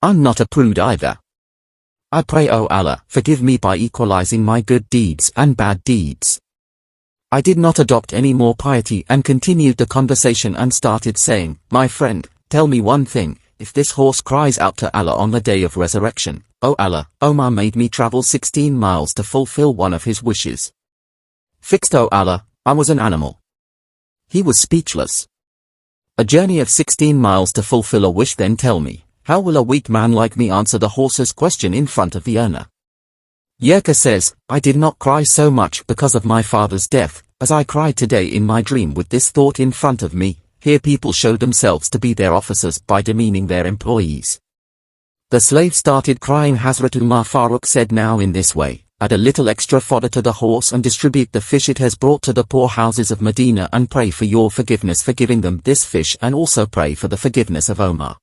I'm not a prude either. I pray, O Allah, forgive me by equalizing my good deeds and bad deeds. I did not adopt any more piety and continued the conversation and started saying, my friend, tell me one thing, if this horse cries out to Allah on the day of resurrection, O Allah, Omar made me travel 16 miles to fulfill one of his wishes. Fixed, O Allah, I was an animal. He was speechless. A journey of 16 miles to fulfill a wish, then tell me, how will a weak man like me answer the horse's question in front of the owner? Yerka says, I did not cry so much because of my father's death, as I cried today in my dream with this thought in front of me. Here people show themselves to be their officers by demeaning their employees. The slave started crying. Hazrat Umar Farooq said, now in this way, add a little extra fodder to the horse and distribute the fish it has brought to the poor houses of Medina and pray for your forgiveness for giving them this fish, and also pray for the forgiveness of Omar.